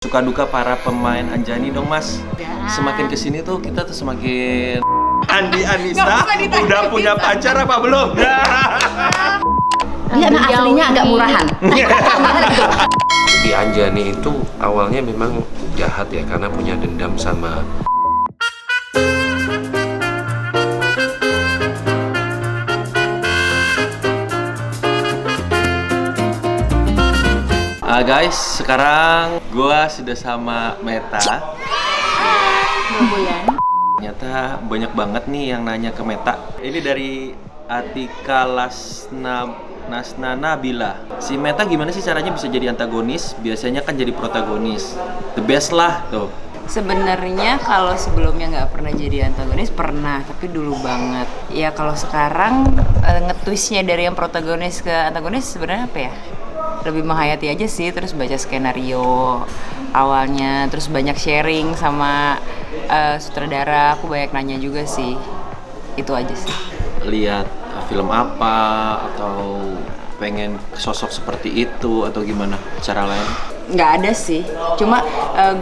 Suka duka para pemain Anjani dong mas. Semakin kesini tuh kita tuh semakin Andi Anissa udah punya pacar apa belum? Dia anak aslinya agak murahan. Di Anjani itu awalnya memang jahat ya karena punya dendam sama Guys, sekarang gua sudah sama Meta. 2 bulan. Ternyata banyak banget nih yang nanya ke Meta. Ini dari Atika Nasna Nabila. Si Meta gimana sih caranya bisa jadi antagonis? Biasanya kan jadi protagonis. The best lah tuh. Sebenarnya kalau sebelumnya nggak pernah jadi antagonis, pernah, tapi dulu banget. Ya kalau sekarang nge-twistnya dari yang protagonis ke antagonis sebenarnya apa ya? Lebih menghayati aja sih, terus baca skenario awalnya, terus banyak sharing sama sutradara, aku banyak nanya juga sih. Itu aja sih. Lihat film apa atau pengen sosok seperti itu atau gimana cara lain? Nggak ada sih, cuma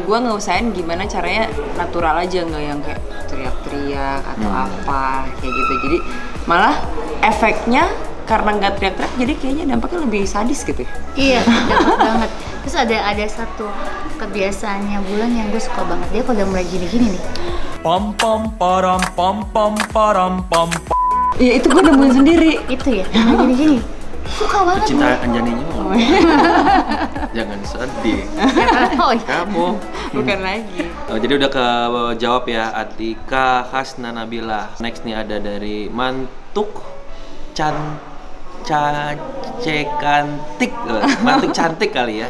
gue ngeusahain gimana caranya natural aja, nggak yang kayak teriak-teriak atau apa kayak gitu. Jadi malah efeknya karena nggak teriak-teriak, jadi kayaknya dampaknya lebih sadis gitu. Iya, dapat banget. Terus ada satu kebiasaannya Bulan yang gue suka banget. Dia kalau udah mulai gini-gini nih. Pom pom param pom pom param pom. Iya, itu gue nemuin sendiri. Itu ya, mulai gini-gini. Suka banget. Cinta gue. Anjaninya mau. Jangan sedih. Oh, iya. Kamu. Bukan lagi. Oh, jadi udah kejawab ya, Atika Hasna Nabila. Next nih ada dari Mantuk Cekantik, Mantuk cantik kali ya.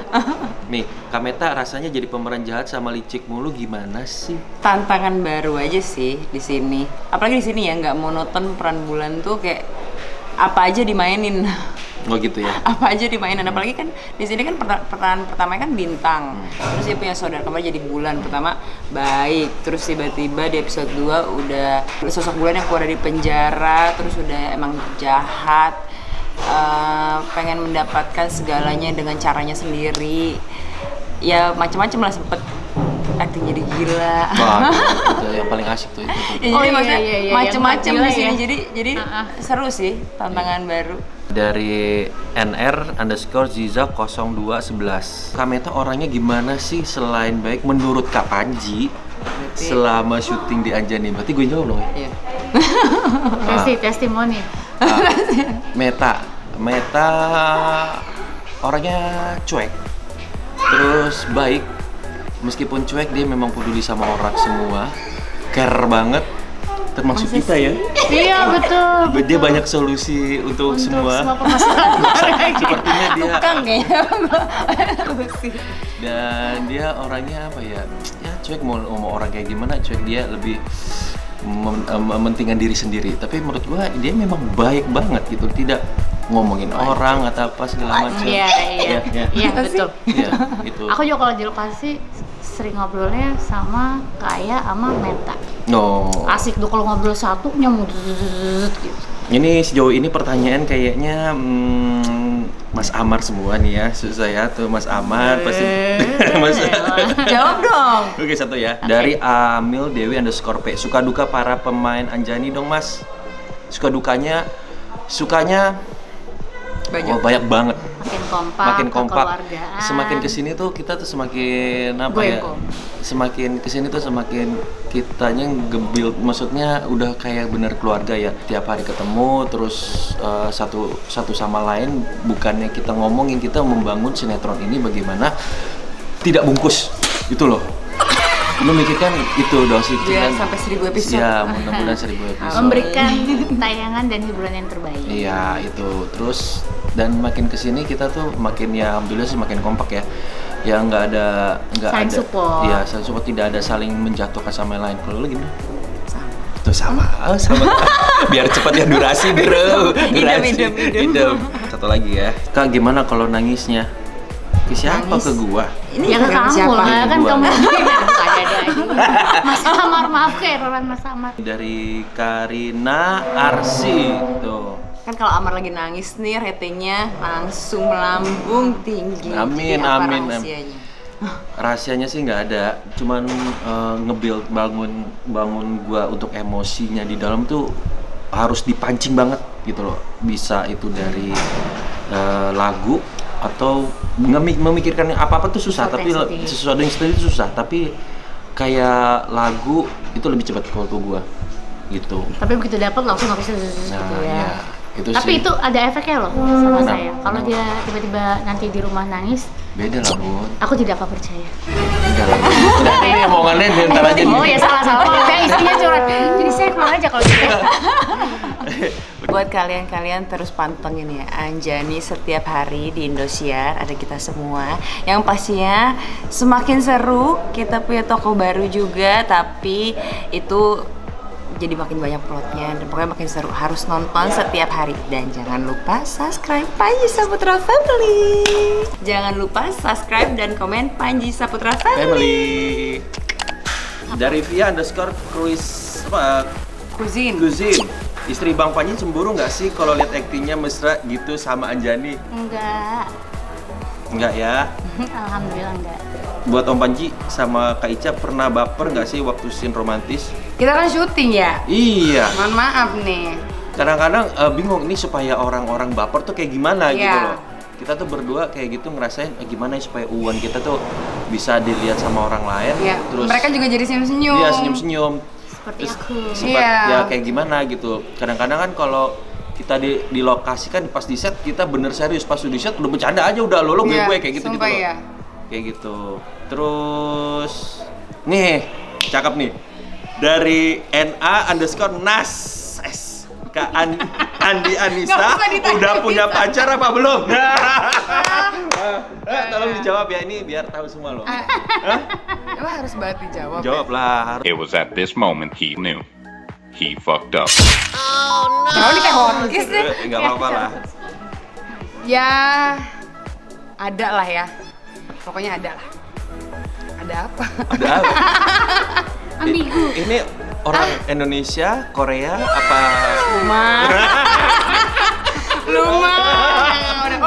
Nih, Kak Meta rasanya jadi pemeran jahat sama licik mulu gimana sih? Tantangan baru aja sih di sini. Apalagi di sini ya nggak monoton, peran Bulan tuh kayak apa aja dimainin. Oh gitu ya. Apa aja dimainin, apalagi kan di sini kan peran pertamanya kan bintang, terus dia punya saudara kembar jadi Bulan. Pertama baik, terus tiba-tiba di episode 2 udah sosok Bulan yang keluar dari penjara, terus udah emang jahat, pengen mendapatkan segalanya dengan caranya sendiri, ya macam-macam lah, sempet acting jadi gila. Wah, itu yang paling asik tuh itu. Ya, Oh, jadi iya, maksudnya iya, iya, macam-macam yang di sini, gila ya. jadi seru sih, tantangan baru. Dari NR_Ziza0211. Kak Meta orangnya gimana sih selain baik menurut Kak Panji selama syuting di Anjani? Berarti gue jawab dong ya? Iya. Testimoni. Meta orangnya cuek, terus baik. Meskipun cuek dia memang peduli sama orang semua, care banget, termasuk kita ya. Iya, betul. Dia banyak solusi untuk semua. permasalahan. Sepertinya dia Tukang kayaknya. dan dia orangnya apa ya? Ya cuek, mau orang kayak gimana cuek, dia lebih mementingkan diri sendiri. Tapi menurut gua dia memang baik banget gitu, tidak ngomongin orang atau apa segala macam. Iya, betul. Iya, itu. Aku juga kalau di lokasi sering ngobrolnya sama kayak sama Meta. No. Asik tuh kalau ngobrol satu nyamuk gitu. Ini sejauh ini pertanyaan kayaknya Mas Amar semua nih ya. Saya tuh Mas Amar pasti Mas. Jawab dong. Oke, satu ya. Dari Amil Dewi _P. Suka duka para pemain Anjani dong Mas. Sukanya Banyak. oh, banyak banget. Makin kompak. Makin kompak. Semakin kesini tuh kita tuh semakin apa ya? Semakin kesini tuh semakin kitanya nge-build, maksudnya udah kayak bener keluarga ya. Tiap hari ketemu, terus satu sama lain. Bukannya kita ngomongin, kita membangun sinetron ini bagaimana tidak bungkus itu loh. Memikirkan itu dong sih. Biar sampai 1000 episode. Ya, mudah-mudahan 1000 episode. Memberikan tayangan dan hiburan yang terbaik. Iya, itu. Terus dan makin kesini kita tuh makin, ya alhamdulillah sih makin kompak ya. Ya nggak ada Saling support. Iya, saling support, tidak ada saling menjatuhkan sama yang lain. Kalau lu gimana? Sama. Itu sama. Biar cepat ya durasi, bro. Idem. Satu lagi ya. Kak, gimana kalau nangisnya? Ke siapa? Nangis. Ke gua? Ini Ya ke kamu siapa? lah, kan Gua. kamu ada Mas Amar, maaf keeroran Mas Amar. Dari Karina Arsi tuh. Kan kalau Amar lagi nangis nih, ratingnya langsung melambung tinggi. Amin, Jadi apa amin. rahasianya? Rahasianya sih nggak ada, cuman nge-build bangun gua untuk emosinya di dalam tuh harus dipancing banget gitu loh. Bisa itu dari lagu atau memikirkan apa-apa tuh susah, tapi sesuatu yang sedih itu susah, tapi kayak lagu itu lebih cepat kalau ke gua gitu. Tapi begitu dapat langsung gitu ya. Ya, itu Tapi sih. itu ada efeknya loh sama saya. Kalau dia tiba-tiba nanti di rumah nangis, Beda lah, Bun. aku tidak akan percaya. Beda lah. Udah ini omongannya diantar aja nih. Oh ya salah. Saya istrinya curhat. Jadi saya keluar aja kalau gitu. Buat kalian terus pantengin ya Anjani setiap hari di Indosiar, ada kita semua. Yang pastinya semakin seru, kita punya toko baru juga, tapi itu jadi makin banyak plotnya dan pokoknya makin seru. Harus nonton setiap hari dan jangan lupa subscribe Panji Saputra Family. Jangan lupa subscribe dan komen Panji Saputra Family. Dari @Via_Cruise Cuisine. Istri Bang Panji cemburu nggak sih kalau lihat aktingnya mesra gitu sama Anjani? Enggak. Enggak ya. Alhamdulillah enggak. Buat Om Panji sama Kak Ica pernah baper nggak sih waktu scene romantis? Kita kan syuting ya. Iya. Mohon maaf nih. Kadang-kadang bingung ini supaya orang-orang baper tuh kayak gimana gitu Iya. loh. Kita tuh berdua kayak gitu ngerasain gimana ya supaya uan kita tuh bisa dilihat sama orang lain. Ya, Terus mereka juga jadi senyum-senyum. Iya senyum-senyum. Seperti Terus aku. sempat Iya. ya kayak gimana gitu. Kadang-kadang kan kalau kita di lokasi kan pas di set kita bener serius, pas di set udah bercanda aja udah lo Iya, gue kayak gitu sumpah loh. ya. Kayak gitu. Terus nih cakep nih dari NA_NAS Kak Andi Anissa Nggak usah ditanya, udah punya bisa. pacar apa belum? Tolong dijawab ya ini biar tahu semua loh. Emang harus banget dijawab. Jawab lah. It was at this moment he knew. He fucked up. Mau nih kayak hotkis deh. Enggak apa-apa lah. Ya, ada lah ya. Pokoknya ada lah. Ada apa? Ada apa? Ambigu. Ini orang Indonesia, Korea, apa? Lumah. Udah,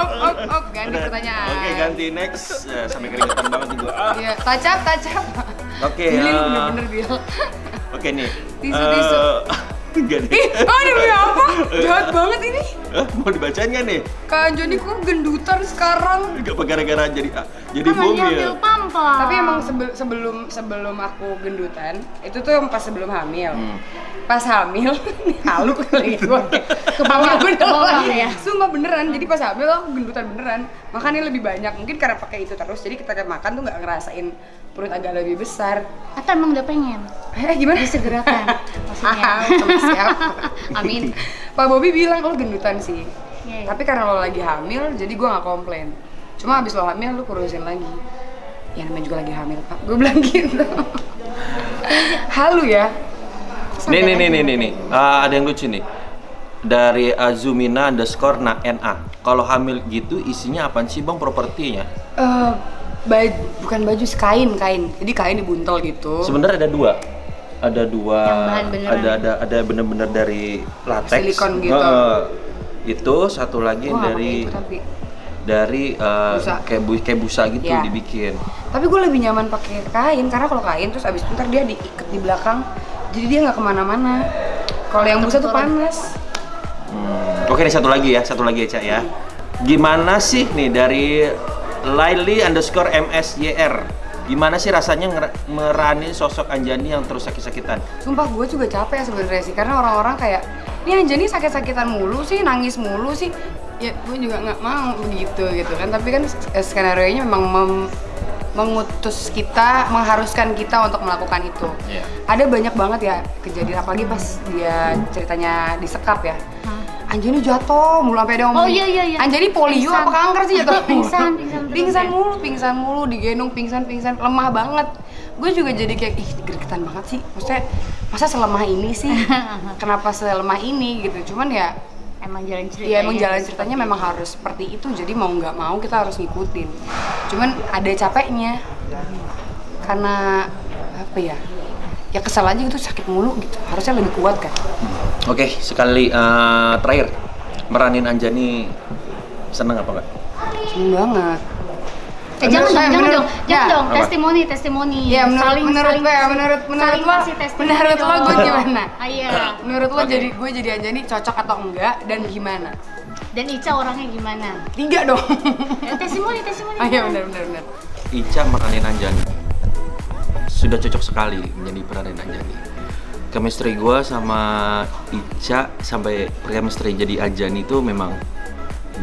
op, ganti pertanyaan. Oke, ganti next. Ya, sampai keringetan banget nih gua. Iya, tacap. Oke. Billy lu bener-bener Bill. Oke nih. Tisu. Enggak nih. Aduh ya apa? Jahat banget ini. Mau dibacain nggak nih? Kak Joni kok gendutan sekarang? Enggak gara-gara jadi Kan lagi bumi ambil ya. pampas. Tapi emang sebelum aku gendutan, itu tuh yang pas sebelum hamil. Pas hamil, halu kali gue. Hamil beneran ya. Sumpah beneran. Jadi pas hamil aku gendutan beneran. Makannya lebih banyak. Mungkin karena pakai itu terus. Jadi kita makan tuh nggak ngerasain perut agak lebih besar. Atau emang udah pengen? Gimana? Disegerakan maksudnya. Siap. Amin. Pak Bobby bilang lo gendutan sih. Iya. Tapi karena lo lagi hamil, jadi gue nggak komplain. Cuma abis lo hamil, lo kurusin lagi. Ya namanya juga lagi hamil, Pak. Gue bilang gitu. Halu ya. Nih. Ada yang lucu nih. Dari Azumina_NA. Kalau hamil gitu isinya apaan sih Bang propertinya? Bukan baju, kain. Jadi kain dibuntel gitu. Sebenarnya ada dua. Ada dua. Yang bahan beneran. Ada bener-bener dari latex. Silikon gitu. Itu satu lagi Gua nggak dari pakai itu, tapi. dari Busa. kayak busa gitu Ya. dibikin. Tapi gue lebih nyaman pakai kain karena kalau kain terus abis itu ntar dia diikat di belakang, jadi dia nggak kemana-mana. Kalau yang busa tuh panas. Oke nih satu lagi ya Cak ya. Gimana sih nih dari Laili_MSYR? Gimana sih rasanya meranin sosok Anjani yang terus sakit-sakitan? Sumpah gue juga capek ya sebenarnya sih, karena orang-orang kayak ini Anjani sakit-sakitan mulu sih, nangis mulu sih. Ya gue juga nggak mau begitu gitu kan. Tapi kan skenario-nya memang mengutus kita, mengharuskan kita untuk melakukan itu. Iya. Ada banyak banget ya kejadian, apalagi pas dia ceritanya disekap ya. Anjani jatuh mulu sampai dia ngomong. Oh, iya. Anjani polio Pingsan. apa kanker sih jatuh? Pingsan pingsan mulu, digendong pingsan, lemah banget. Gue juga jadi kayak gregetan banget sih. Maksudnya masa selemah ini sih? Kenapa selemah ini gitu? Cuman ya Emang jalan ceritanya. ya emang jalan ceritanya memang harus seperti itu. Jadi mau nggak mau kita harus ngikutin. Cuman ada capeknya. Karena apa ya? Ya kesel aja gitu, sakit mulu gitu. Harusnya lebih kuat kan. Oke, sekali terakhir meranin Anjani seneng apa enggak? Seneng banget. Jangan dong, Apa? testimoni. Ya menurut Saling- saling lo, kasih testimoni menurut lo gue dong. gimana? Iya. Menurut lo Oke. jadi gue jadi Anjani cocok atau enggak dan gimana? Dan Ica orangnya gimana? 3 dong. Ya, testimoni. Oh iya benar. Ica meranin Anjani sudah cocok sekali menjadi peranin Anjani. Chemistry gue sama Ica sampai chemistry jadi Anjani itu memang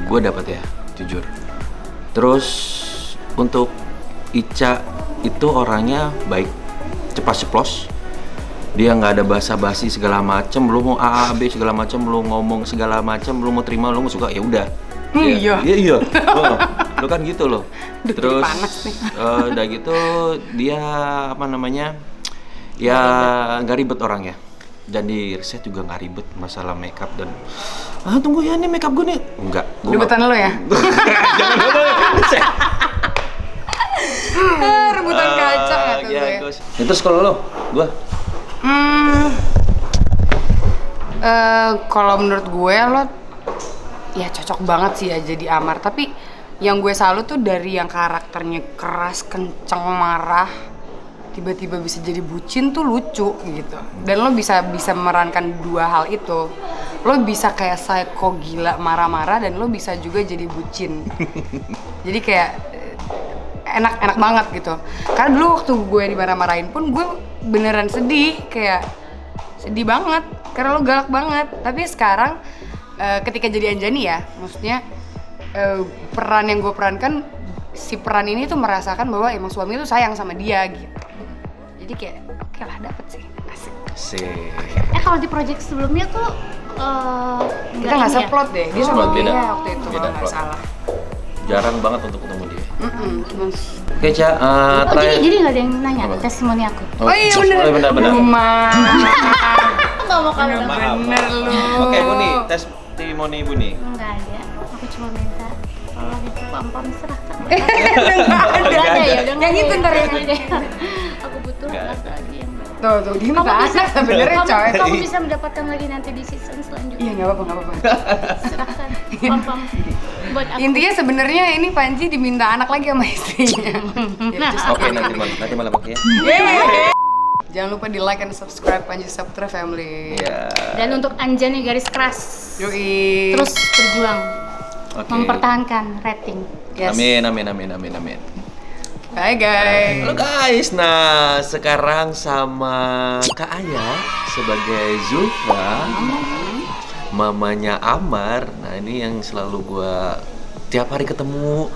gue dapat ya, jujur. Terus untuk Ica itu orangnya baik, cepat ceplos. Dia nggak ada basa-basi segala macem. Lu mau A B segala macem, lu ngomong segala macem, lu mau terima, lu nggak suka ya udah. Iya. Lu kan gitu loh. Terus udah gitu dia apa namanya? Ya nggak ribet orangnya. Dan di riset juga nggak ribet masalah makeup dan tunggu ya nih makeup gue nih enggak. Rebutan lo ya? Rebutan kaca kata gue. Itu sekolah lo, gue. Kalau menurut gue lo ya cocok banget sih ya jadi Amar. Tapi yang gue salut tuh dari yang karakternya keras, kenceng, marah, tiba-tiba bisa jadi bucin tuh lucu gitu. Dan lo bisa memerankan dua hal itu. Lo bisa kayak psycho gila marah-marah dan lo bisa juga jadi bucin. Jadi kayak enak banget gitu. Karena dulu waktu gue dimarah-marahin pun gue beneran sedih, kayak sedih banget karena lo galak banget. Tapi sekarang ketika jadi Anjani ya, maksudnya peran yang gue perankan, si peran ini tuh merasakan bahwa emang suami tuh sayang sama dia gitu. Jadi kayak oke lah, dapet sih, asik. Kalau di project sebelumnya tuh Kita nggak seplot deh, dia sama beda. dia waktu itu Beda kalau nggak plot. salah. Jarang banget untuk ketemu dia. Cuman Oke, Ca, jadi nggak ada yang nanya Apa? testimoni aku. oh iya bener. benar. Rumah. Nggak mau kamu. Bener lu. Oke, Buni, testimoni Buni. Nggak ada. Aku cuma minta kalau gitu pam-pam serahkan. Udah ada ya, udah Yang itu ntar ya. Aku butuh Nggak anak ada. lagi yang baru. Tuh, dia minta anak sebenarnya coy. Kamu bisa mendapatkan lagi nanti di season selanjutnya. Iya nggak apa-apa. Serahkan pam-pam buat aku. Intinya sebenarnya ini Panji diminta anak lagi sama istrinya. Ya, just- Oke, nanti malam oke ya. Jangan lupa di like and subscribe Panji Saptra Family. Iya. Dan untuk Anjani garis keras. Yoi. Terus berjuang Oke. mempertahankan rating. Yes. Amin. Bye guys. Halo guys, nah sekarang sama Kak Aya sebagai Zulfa, mamanya Amar. Nah ini yang selalu gua tiap hari ketemu,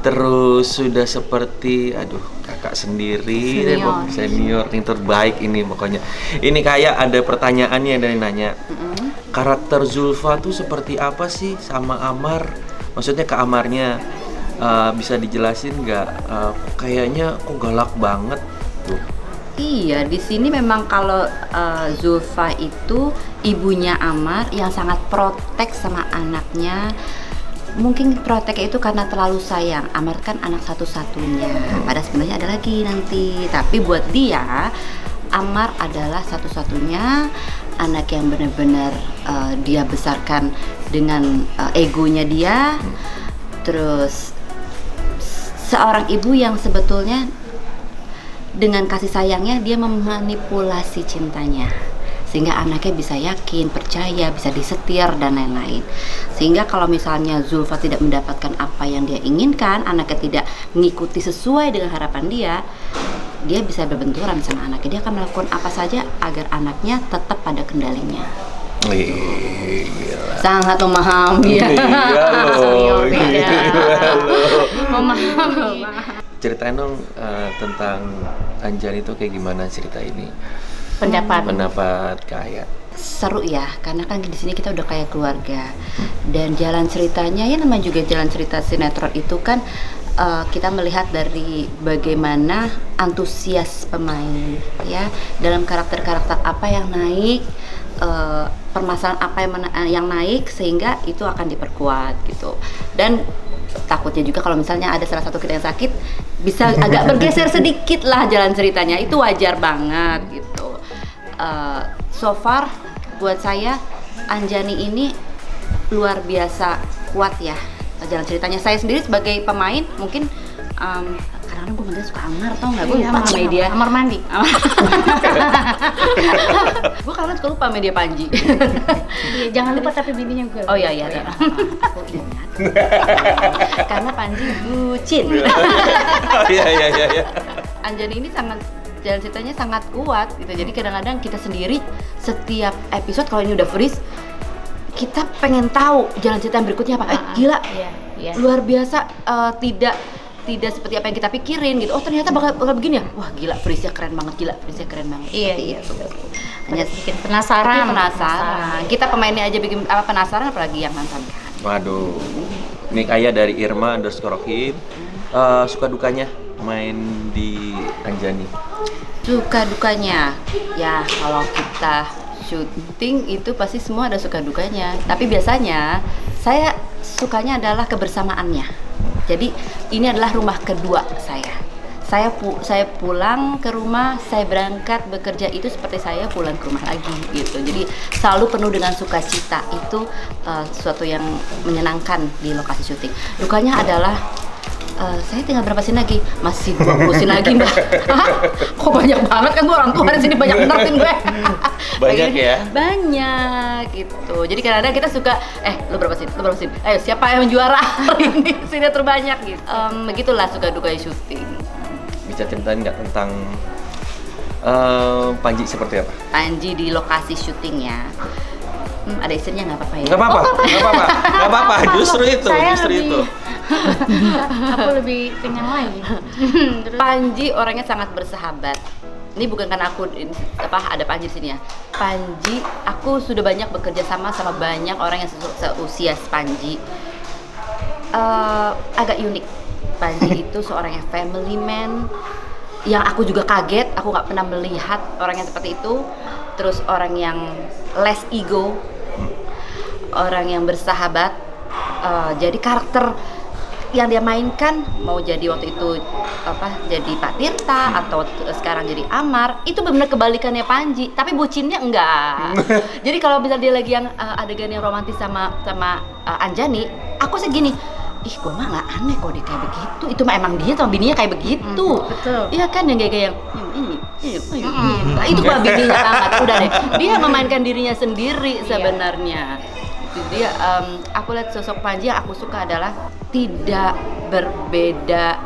terus sudah seperti kakak sendiri, senior yang terbaik ini pokoknya. Ini kayak ada pertanyaannya dari nanya, karakter Zulfa tuh seperti apa sih sama Amar? Maksudnya ke Amarnya. Bisa dijelasin nggak? Kayaknya kok galak banget tuh. Iya, di sini memang kalau Zulfa itu ibunya Amar yang sangat protek sama anaknya. Mungkin proteknya itu karena terlalu sayang. Amar kan anak satu-satunya. Padahal sebenarnya ada lagi nanti. Tapi buat dia, Amar adalah satu-satunya anak yang benar-benar dia besarkan dengan egonya dia. Terus seorang ibu yang sebetulnya dengan kasih sayangnya dia memanipulasi cintanya sehingga anaknya bisa yakin, percaya, bisa disetir dan lain-lain. Sehingga kalau misalnya Zulfa tidak mendapatkan apa yang dia inginkan, anaknya tidak mengikuti sesuai dengan harapan dia bisa berbenturan sama anaknya. Dia akan melakukan apa saja agar anaknya tetap pada kendalinya. Gila. Sangat memahami ya. Memahami. Ceritain dong tentang Anjani itu kayak gimana cerita ini? Pendapat Kak Aya. Seru ya, karena kan di sini kita udah kayak keluarga. Dan jalan ceritanya ya namanya juga jalan cerita sinetron itu kan kita melihat dari bagaimana antusias pemain ya dalam karakter-karakter apa yang naik, permasalahan apa yang naik sehingga itu akan diperkuat gitu. Dan takutnya juga kalau misalnya ada salah satu kita yang sakit bisa agak bergeser sedikit lah jalan ceritanya, itu wajar banget gitu. So far buat saya Anjani ini luar biasa kuat ya jalan ceritanya. Saya sendiri sebagai pemain mungkin Kadang-kadang gue manggil suka Amar, tau nggak? Gue lupa sama dia. Amar mandi. Gue kadang suka lupa sama dia Panji. Iya, jangan lupa tapi bininya gue. Oh iya. Aku ingat. Karena Panji bucin. Iya. Anjani ini sangat jalan ceritanya sangat kuat gitu. Jadi kadang-kadang kita sendiri setiap episode kalau ini udah freeze, kita pengen tahu jalan cerita yang berikutnya apa. Gila. Iya. Luar biasa, tidak seperti apa yang kita pikirin gitu. Oh ternyata bakal begini ya. Wah gila, freeze-nya keren banget, Iya. Hanya Bikin penasaran. Kita pemainnya aja bikin penasaran, apalagi yang nonton. Waduh. Ini kayak dari Irma_Rohim. Suka dukanya main di Anjani. Suka dukanya, ya kalau kita syuting itu pasti semua ada suka dukanya. Tapi biasanya saya sukanya adalah kebersamaannya. Jadi ini adalah rumah kedua saya. Saya pulang ke rumah, saya berangkat bekerja itu seperti saya pulang ke rumah lagi gitu. Jadi selalu penuh dengan sukacita. Itu sesuatu yang menyenangkan di lokasi syuting. Dukanya adalah saya tinggal berapa scene lagi? Masih 20 scene lagi, Mbak. Kok banyak banget kan, gue orang tua di sini banyak bener scene gue. Banyak ya? Banyak gitu. Jadi kadang-kadang kita suka, lu berapa scene? Ayo siapa yang juara hari ini? Scene terbanyak gitu. Begitulah suka duka syuting. Bisa ceritain nggak tentang Panji seperti apa? Panji di lokasi syutingnya. Ada istrinya nggak apa-apa ya? Nggak apa-apa. Justru itu. Aku lebih kenyang lagi. Panji orangnya sangat bersahabat. Ini bukan karena aku ada Panji di sini ya. Panji, aku sudah banyak bekerja sama banyak orang yang seusia Panji. Agak unik. Panji itu seorang yang family man. Yang aku juga kaget, aku nggak pernah melihat orang yang seperti itu. Terus orang yang less ego, orang yang bersahabat. Jadi karakter yang dia mainkan, mau jadi waktu itu jadi Pak Tirta atau sekarang jadi Amar, itu benar kebalikannya Panji, tapi bucinnya enggak. Jadi kalau misalnya dia lagi yang adegan yang romantis sama Anjani, aku sih gini, ih gue mah nggak aneh kok dia kayak begitu, itu mah emang dia sama bininya kayak begitu. Betul. Iya kan, yang kayak nah, itu mah bininya amat, udah deh, dia memainkan dirinya sendiri sebenarnya. Itu dia, aku lihat sosok Panji yang aku suka adalah tidak berbeda,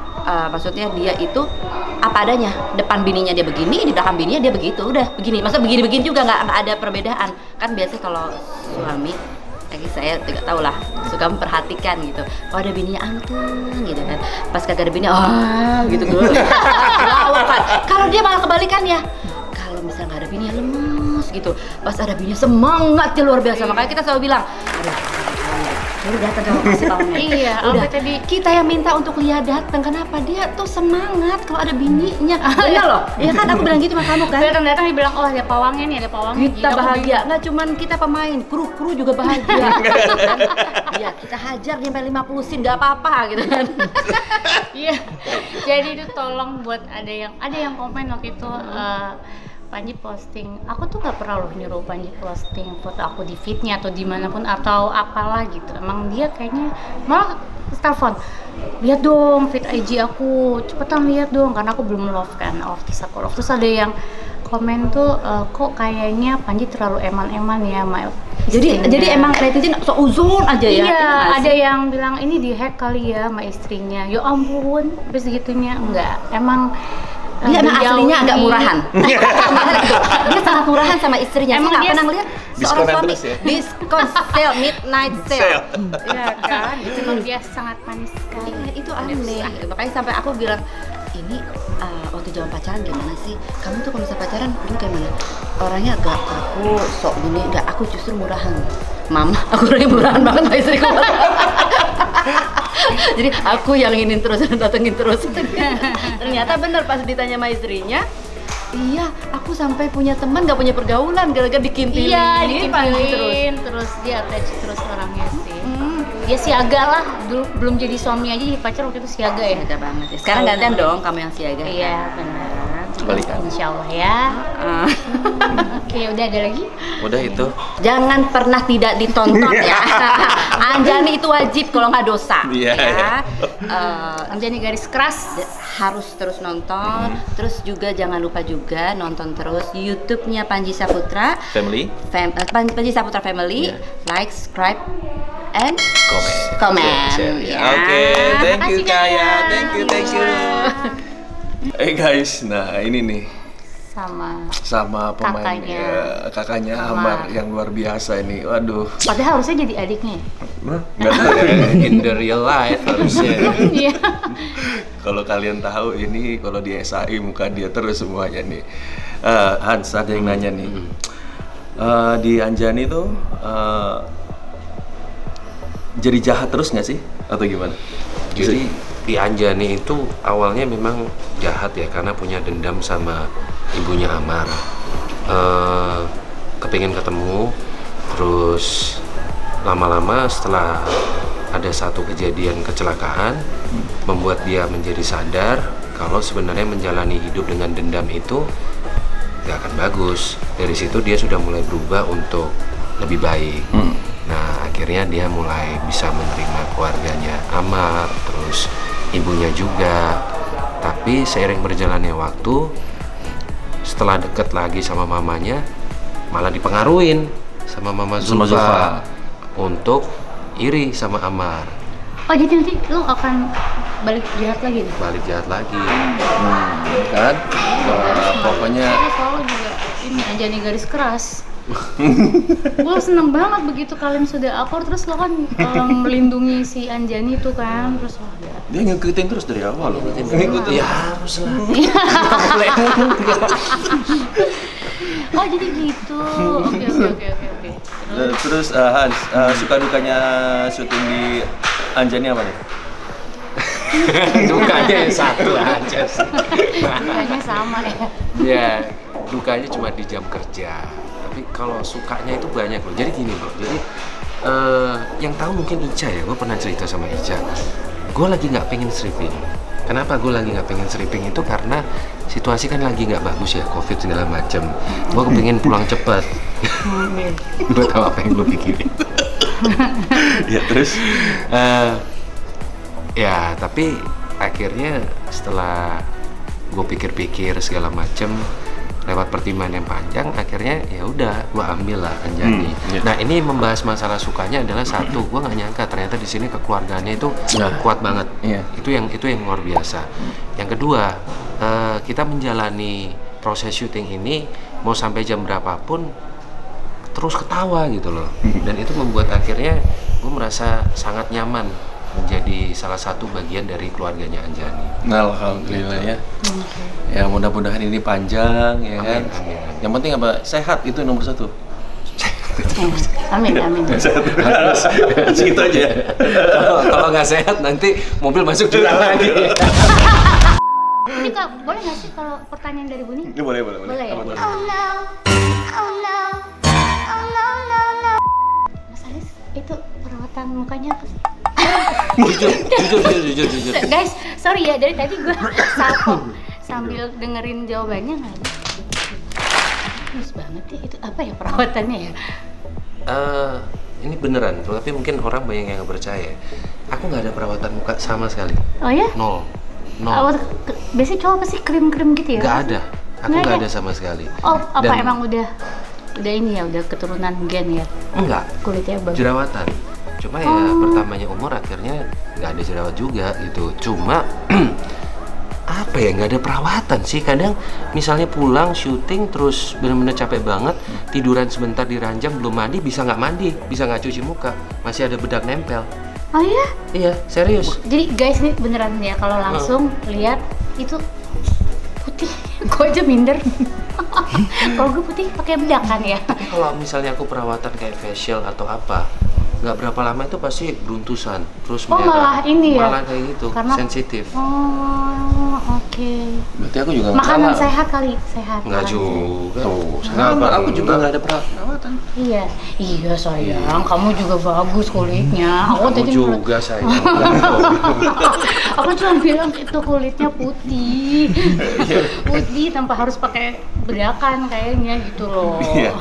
maksudnya dia itu apa adanya. Depan bininya dia begini, di belakang bininya dia begitu, udah begini. Masa begini-begini juga nggak ada perbedaan. Kan biasanya kalau suami, lagi saya tidak tahu lah, suka memperhatikan gitu. Oh ada bininya anteng gitu kan. Pas kagak ada bininya, gitu gue. Kalau dia malah kebalikannya. Kalau misalnya nggak ada bininya lemes gitu. Pas ada bininya semangatnya luar biasa. Makanya kita selalu bilang, udah datang kamu kasih tahunya. Iya, udah tadi kita yang minta untuk Lia datang. Kenapa? Dia tuh semangat kalau ada bininya. Benar loh. Iya kan, aku bilang gitu sama kamu kan. datang dia bilang, oh ada pawangnya nih, ada pawangnya. Kita bahagia. Nggak cuman kita pemain, kru juga bahagia. Iya, kita hajar dia sampai 50 scene nggak apa-apa gitu kan. Iya. Jadi itu tolong buat ada yang komen waktu itu, Panji posting, aku tuh nggak pernah loh nyuruh Panji posting foto aku di feednya atau dimanapun atau apalah gitu. Emang dia kayaknya malah telepon, lihat dong feed IG aku, cepetan lihat dong, karena aku belum love kan, terus aku love. Terus ada yang komen tuh, kok kayaknya Panji terlalu eman-eman ya sama istrinya. Jadi emang netizen sok uzon aja ya. Iya, ada yang bilang ini di hack kali ya sama istrinya. Ya ampun, habis segitunya enggak. Emang dia emang aslinya agak murahan. Dia sangat murahan sama istrinya. Saya nggak pernah ngeliat seorang suami diskon sale, midnight sale. Iya kan, emang dia sangat manis sekali. Itu aneh. Makanya sampai aku bilang, ini waktu zaman pacaran gimana sih? Kamu tuh kalau misalnya pacaran dulu kayak mana? Orangnya agak kaku, sok gini. Enggak, aku justru murahan. Mama, aku orangnya murahan banget sama istriku. Jadi aku yang ingin terus datengin terus. Ternyata bener pas ditanya sama istrinya, iya, aku sampai punya teman nggak punya pergaulan gara-gara dikintilin. Iya, dikintilin terus dia attach terus orangnya sih. Dia siaga lah, dulu belum jadi suami aja jadi pacar waktu itu siaga ya. Siaga banget ya. Sekarang gantian dong kamu yang siaga. Iya, benar. balikan. Insya Allah ya. Oke, udah ada lagi? Udah itu. Jangan pernah tidak ditonton ya. Anjani itu wajib kalau nggak dosa. Iya, iya. Anjani garis keras. Harus terus nonton. Terus juga jangan lupa juga nonton terus YouTube-nya Panji Saputra. Family. Panji Saputra Family. Yeah. Like, subscribe, and Comment. Share, ya. ya. Oke, thank you Makasih, Kak. Kaya. Thank you. Guys, nah ini nih sama pemain kakaknya Amar. Amar yang luar biasa ini. Waduh. Padahal harusnya jadi adiknya. Nggak tahu ya. In the real life harusnya. Iya. Kalau kalian tahu ini kalau di SAI muka dia terus semuanya nih. Hans ada yang nanya nih. Di Anjani tuh jadi jahat terus nggak sih atau gimana? Jadi di Anjani itu awalnya memang jahat ya karena punya dendam sama ibunya Amar. Kepingin ketemu, terus lama-lama setelah ada satu kejadian kecelakaan membuat dia menjadi sadar kalau sebenarnya menjalani hidup dengan dendam itu gak akan bagus. Dari situ dia sudah mulai berubah untuk lebih baik. Nah akhirnya dia mulai bisa menerima keluarganya Amar, terus ibunya juga. Tapi seiring berjalannya waktu, setelah deket lagi sama mamanya, malah dipengaruhin sama Mama Sama Zulfa Zulfa. untuk iri sama Amar, Oh jadi nanti lu akan balik jahat lagi nih? balik jahat lagi. Kan? Pokoknya Aku selalu juga ini Anjani garis keras. Gue seneng banget begitu kalian sudah akur, terus lo kan melindungi si Anjani itu kan, terus wah ya. dia ngikutin terus dari awal loh. Ngikutin. Ya harus lah. Oh jadi gitu. Oke. Terus Hans, suka dukanya syuting di Anjani apa nih? Dukanya yang satu aja sih. Kayaknya sama ya. Ya, dukanya cuma di jam kerja. Tapi kalau sukanya itu banyak loh. Jadi gini loh. Jadi yang tahu mungkin Ica ya. Gue pernah cerita sama Ica. Gue lagi nggak pengen stripping. Kenapa gue lagi nggak pengen stripping itu karena situasi kan lagi nggak bagus ya, COVID segala macem. Gue kepengen pulang cepet. Gue tahu apa yang lo pikirin. Ya terus Ya tapi akhirnya setelah gue pikir-pikir segala macem, lewat pertimbangan yang panjang, akhirnya ya udah gue ambil lah Anjani. Nah ini membahas masalah sukanya adalah satu, gue nggak nyangka ternyata di sini kekeluargaannya itu kuat banget. Iya. Itu yang luar biasa. Yang kedua, kita menjalani proses syuting ini mau sampai jam berapapun terus ketawa gitu loh. Dan itu membuat akhirnya gue merasa sangat nyaman menjadi salah satu bagian dari keluarganya Anjani. Alhamdulillah ya. Ya mudah-mudahan ini panjang ya kan. Amin. Yang penting apa? Sehat itu nomor satu. Amin. Segitu aja ya. Kalau nggak sehat nanti mobil masuk jurang lagi. Ini Kak, boleh nggak sih kalau pertanyaan dari Buni? Ini boleh. Boleh ya? Apa tuh? Mas Aris, itu perawatan mukanya apa sih? jujur. Guys, sorry ya, dari tadi gue salvo sambil dengerin jawabannya nggak ada. Bagus banget ya, itu apa ya perawatannya ya? Ini beneran, tapi mungkin orang banyak yang nggak percaya. Aku nggak ada perawatan muka sama sekali. Oh ya? Nol. Biasanya cowok pasti krim-krim gitu ya? Nggak ada. Aku Nggak nggak ada? ada sama sekali. Oh, apa Dan- emang udah ini ya, udah keturunan gen ya? Enggak. Kulitnya bagus. Jerawatan. Cuma ya bertambahnya umur akhirnya nggak ada jerawat juga gitu. Cuma apa ya, nggak ada perawatan sih. Kadang misalnya pulang syuting terus benar-benar capek banget, tiduran sebentar di ranjang belum mandi, bisa nggak mandi, bisa nggak cuci muka, masih ada bedak nempel. Oh iya? Iya, serius. Jadi guys ini beneran ya, kalau langsung lihat itu putih, gue aja minder. Kalau gue putih pakai bedak kan ya? Tapi kalau misalnya aku perawatan kayak facial atau apa, nggak berapa lama itu pasti beruntusan, terus Oh, malah ini ya? malah kayak gitu, Karena- sensitif. Oh, oke. Berarti aku juga Makanan salah. sehat kali, sehat. Nggak makanan juga. Tuh, Nggak sama apa- aku juga nggak ada perawatan. sehat. Iya, iya sayang. Kamu juga bagus kulitnya. Aku Kamu tadi juga sayang. aku cuma bilang itu kulitnya putih, putih tanpa harus pakai bedakan kayaknya gitu loh. Iya.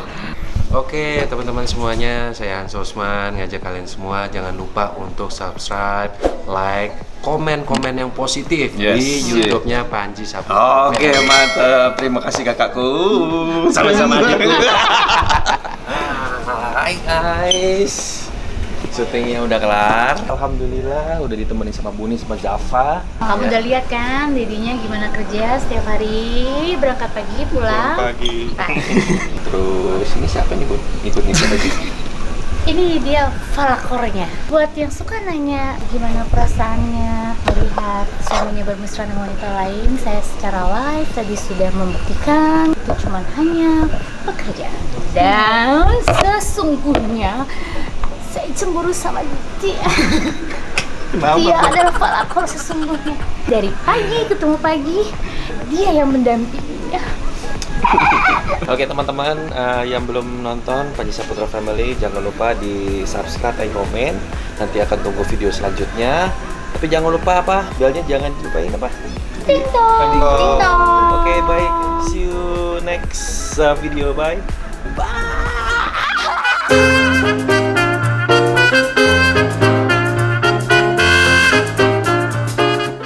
Oke, teman-teman semuanya, saya Hans Osman ngajak kalian semua jangan lupa untuk subscribe, like, komen-komen yang positif Yes. di YouTube-nya Panji Saputra. Oke, mantap. Terima kasih kakakku. Sama-sama adikku. Hai guys. Syutingnya udah kelar. Alhamdulillah udah ditemenin sama Buni sama Java. Kamu udah lihat kan Dedinya gimana kerja setiap hari, berangkat pagi pulang pagi. Terus ini siapa nih, Bun? Ikut-ikut lagi. Ini dia falakornya. Buat yang suka nanya gimana perasaannya melihat suaminya bermesra dengan wanita lain, saya secara live tadi sudah membuktikan itu cuma hanya pekerjaan. Dan sesungguhnya saya cemburu sama dia. Dia adalah falakor sesungguhnya. Dari pagi ketemu pagi, dia yang mendampinginya. Oke teman-teman yang belum nonton Panji Saputra Family, jangan lupa di subscribe dan komen. Nanti akan tunggu video selanjutnya. Tapi jangan lupa apa? Belnya jangan lupain apa? Ding dong, ding dong. Oke, bye. See you next video. Bye. Bye.